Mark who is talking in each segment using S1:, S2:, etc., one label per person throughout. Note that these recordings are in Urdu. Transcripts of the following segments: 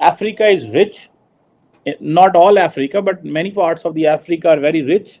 S1: Africa is rich, not all Africa but many parts of the Africa are very rich.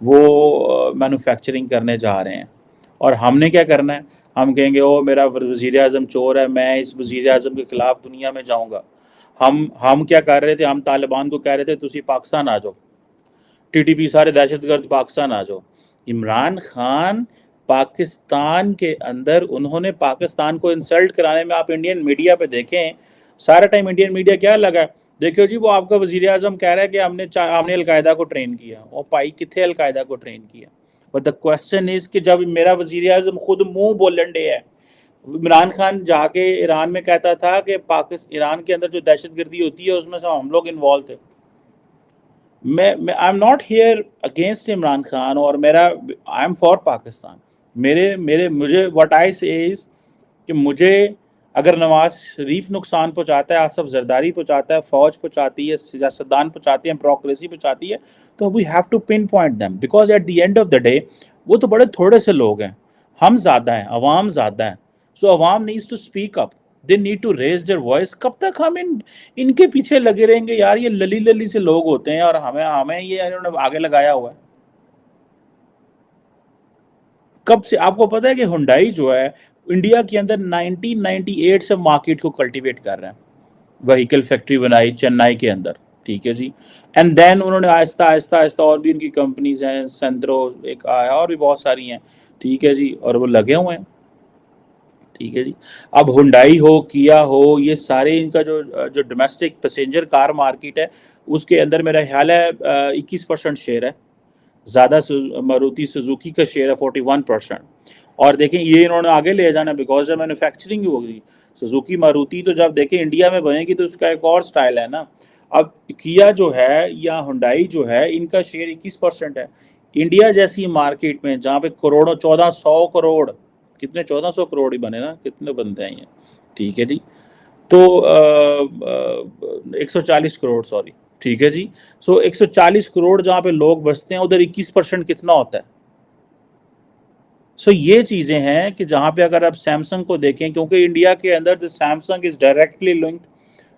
S1: وہ مینوفیکچرنگ کرنے جا رہے ہیں، اور ہم نے کیا کرنا ہے؟ ہم کہیں گے او میرا وزیر اعظم چور ہے، میں اس وزیر اعظم کے خلاف دنیا میں جاؤں گا۔ ہم کیا کر رہے تھے؟ ہم طالبان کو کہہ رہے تھے تسی پاکستان آ جاؤ، ٹی ٹی پی سارے دہشت گرد پاکستان آ جاؤ۔ عمران خان پاکستان کے اندر انہوں نے پاکستان کو انسلٹ کرانے میں، آپ انڈین میڈیا پہ دیکھیں، سارا ٹائم انڈین میڈیا کیا لگا ہے؟ دیکھو جی وہ آپ کا وزیر اعظم کہہ رہا ہے کہ ہم نے القاعدہ کو ٹرین کیا۔ وہ پائی کتنے القاعدہ کو ٹرین کیا؟ بٹ دا کوشچن از کہ جب میرا وزیر اعظم خود منہ بولن ڈے ہے، عمران خان جا کے ایران میں کہتا تھا کہ ایران کے اندر جو دہشت گردی ہوتی ہے اس میں سے ہم لوگ انوالو تھے۔ میں I am not here against Imran Khan, اور آئی ایم فار پاکستان۔ مجھے واٹ آئی سے از کہ مجھے اگر نواز شریف نقصان پہنچاتا ہے، آصف زرداری پہنچاتا ہے، فوج پہنچاتی ہے، سیاستدان پہنچاتی ہے، بیوروکریسی پہنچاتی ہے، تو we have to pinpoint them, because at the end of the day وہ تو بڑے تھوڑے سے لوگ ہیں، ہم زیادہ ہیں، عوام زیادہ ہیں۔ سو عوام needs to speak up, they need to raise their voice. کب تک ہم ان کے پیچھے لگے رہیں گے یار؟ یہ للی سے لوگ ہوتے ہیں اور ہمیں یہ انہوں نے آگے لگایا ہوا ہے۔ کب سے آپ کو پتا ہے کہ ہنڈائی جو ہے انڈیا کے اندر 1998 سے مارکیٹ کو کلٹیویٹ کر رہے ہیں، وہیکل فیکٹری بنائی چنائی کے اندر، ٹھیک ہے جی، اینڈ دین انہوں نے آہستہ آہستہ آہستہ اور بھی ان کی کمپنیز ہیں، سینترو ایک آیا اور بھی بہت ساری ہیں، ٹھیک ہے جی، اور وہ لگے ہوئے ہیں، ٹھیک ہے جی۔ اب ہنڈائی ہو، کیا ہو، یہ سارے ان کا جو ڈومیسٹک پیسنجر کار مارکیٹ ہے اس کے اندر میرا خیال ہے 21% شیئر ہے، زیادہ ماروتی سزوکی کا شیئر ہے 41%۔ اور دیکھیں یہ انہوں نے آگے لے جانا بیکاز جب مینوفیکچرنگ ہوگی سزوکی ماروتی، تو جب دیکھیں انڈیا میں بنے گی تو اس کا ایک اور سٹائل ہے نا۔ اب کیا جو ہے یا ہنڈائی جو ہے ان کا شیئر 21% ہے۔ انڈیا جیسی مارکیٹ میں جہاں پہ کروڑوں 1400 کروڑ، کتنے 1400 کروڑ ہی بنے نا، کتنے بنتے ہیں یہ، ٹھیک ہے جی، تو 140 کروڑ سوری، ٹھیک ہے جی، سو 140 کروڑ جہاں پہ لوگ بستے ہیں ادھر 21% کتنا ہوتا ہے؟ سو یہ چیزیں ہیں کہ جہاں پہ اگر آپ سیمسنگ کو دیکھیں، کیونکہ انڈیا کے اندر سیمسنگ از ڈائریکٹلی لنکڈ،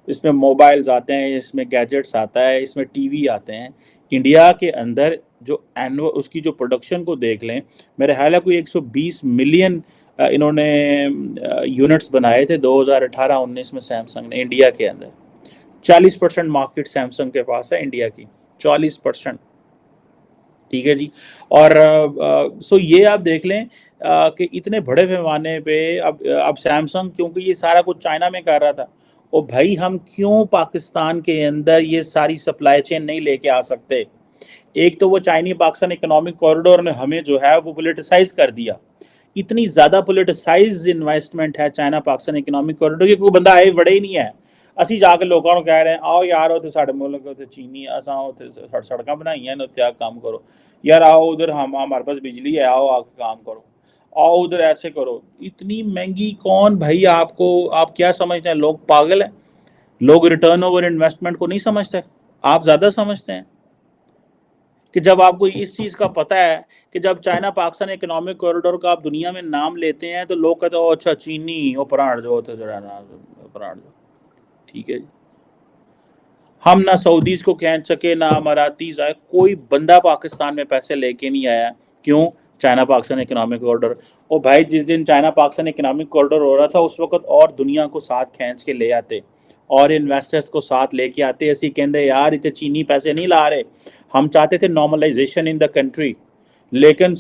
S1: اس میں موبائلز آتے ہیں، اس میں گیجٹس آتا ہے، اس میں ٹی وی آتے ہیں۔ انڈیا کے اندر جو اس کی جو پروڈکشن کو دیکھ لیں، میرے خیال ہے کوئی 120 ملین انہوں نے یونٹس بنائے تھے 2018-19 میں سیمسنگ نے انڈیا کے اندر۔ 40% مارکیٹ سیمسنگ کے پاس ہے انڈیا کی، 40%، ٹھیک ہے جی۔ اور سو یہ آپ دیکھ لیں کہ اتنے بڑے پیمانے پہ اب سیمسنگ، کیونکہ یہ سارا کچھ چائنا میں کر رہا تھا، اور بھائی ہم کیوں پاکستان کے اندر یہ ساری سپلائی چین نہیں لے کے آ سکتے؟ ایک تو وہ چائنی پاکستان اکنامک کوریڈور نے ہمیں جو ہے وہ پولیٹیسائز کر دیا، اتنی زیادہ پولیٹیسائز انویسٹمنٹ ہے چائنا پاکستان اکنامک کوریڈور کی، کوئی بندہ آئے بڑے ہی نہیں ہے۔ اسی جا کے لوگوں کو کہہ رہے ہیں آؤ یار اتنے ساڈے ملک اتنے چینی اساں اتنے سڑکاں بنائی ہیں اتنے آ کام کرو، یار آؤ ادھر ہمارے پاس بجلی ہے، آؤ آ کے کام کرو، آؤ ادھر ایسے کرو۔ اتنی مہنگی کون بھائی؟ آپ کیا سمجھتے ہیں؟ لوگ پاگل ہیں؟ لوگ ریٹرن اوور انویسٹمنٹ کو نہیں سمجھتے؟ آپ زیادہ سمجھتے ہیں کہ جب آپ کو اس چیز کا پتہ ہے کہ جب چائنا پاکستان اکنامک کوریڈور کا آپ دنیا میں نام لیتے ہیں تو لوگ کہتے ہیں اچھا چینی وہ پراڑ جو ہوتے پراڑ جو، ٹھیک ہے جی۔ ہم نہ سعودیز کو کھینچ سکے، نہ اماراتیز آئے، کوئی بندہ پاکستان میں پیسے لے کے نہیں آیا، کیوں؟ China Pakistan economic corridor. اور بھائی جس دن چائنا پاکستان اکنامک کوریڈور ہو رہا تھا اس وقت اور دنیا کو ساتھ کھینچ کے لے آتے اور انویسٹرز کو ساتھ لے کے آتے، ایسی کہندے یار اتنے چینی پیسے نہیں لا رہے، ہم چاہتے تھے نارملائزیشن ان دا کنٹری، لیکن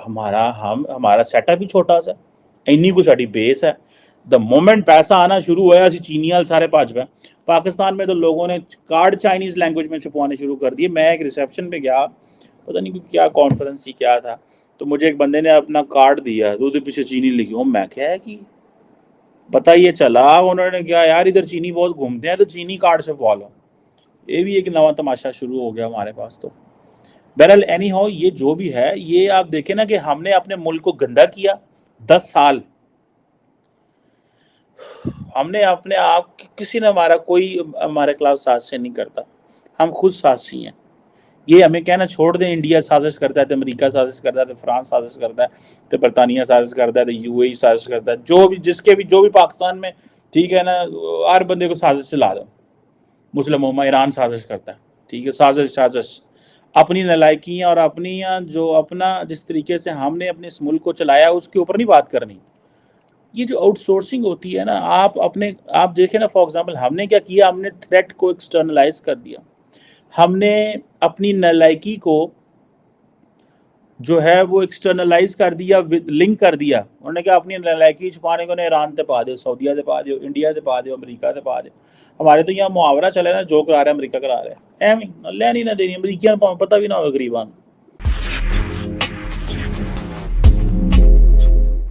S1: ہمارا سیٹ اپ ہی چھوٹا سا، اینی کو ساری بیس ہے، دا مومنٹ پیسہ آنا شروع ہوا اسی چینی وال سارے بھج پے۔ پاکستان میں تو لوگوں نے کارڈ چائنیز لینگویج میں چھپوانے شروع کر دیے۔ میں ایک ریسیپشن پہ گیا، پتہ نہیں کیا کانفرنس تھی کیا تھا، تو مجھے ایک بندے نے اپنا کارڈ دیا تو پیچھے چینی لکھی ہوں، میں کیا ہے کہ پتہ یہ چلا انہوں نے کیا یار ادھر چینی بہت گھومتے ہیں تو چینی کارڈ سے پوا لو۔ یہ بھی ایک نواں تماشا شروع ہو گیا ہمارے پاس۔ تو بہرحال اینی ہاؤ یہ جو بھی ہے، یہ آپ دیکھیں نا کہ ہم نے اپنے ملک کو گندا کیا 10 سال، ہم نے اپنے آپ، کسی نے کوئی ہمارے خلاف سازشیں نہیں کرتا، ہم خود سازشی ہیں۔ یہ ہمیں کہنا چھوڑ دیں انڈیا سازش کرتا ہے تو امریکہ سازش کرتا ہے تو فرانس سازش کرتا ہے تو برطانیہ سازش کرتا ہے تو یو اے ای سازش کرتا ہے، جو بھی پاکستان میں، ٹھیک ہے نا، ہر بندے کو سازش چلا دو۔ مسلموں میں ایران سازش کرتا ہے، ٹھیک ہے، سازش اپنی نالائکیاں اور اپنی جو اپنا جس طریقے سے ہم نے اپنے اس ملک کو چلایا اس کے اوپر نہیں بات کرنی. یہ جو آؤٹ سورسنگ ہوتی ہے نا، آپ دیکھیں نا، فار ایگزامپل ہم نے کیا کیا، ہم نے تھریٹ کو ایکسٹرنلائز کر دیا. ہم نے اپنی نالائکی کو جو ہے وہ ایکسٹرنلائز کر دیا، لنک کر دیا. انہوں نے کہا اپنی نالائکی چھپانے کو ایران تے پا دیو، سعودیہ تے پا دیو، انڈیا تے پا دیو، امریکہ تے پا دیو. ہمارے تو یہاں محاورہ چلے نا، جو کرا رہا ہے امریکہ کرا رہا ہے. ایویں لینی نہ دینی، امریکیاں پتہ بھی نہ ہو غریبان.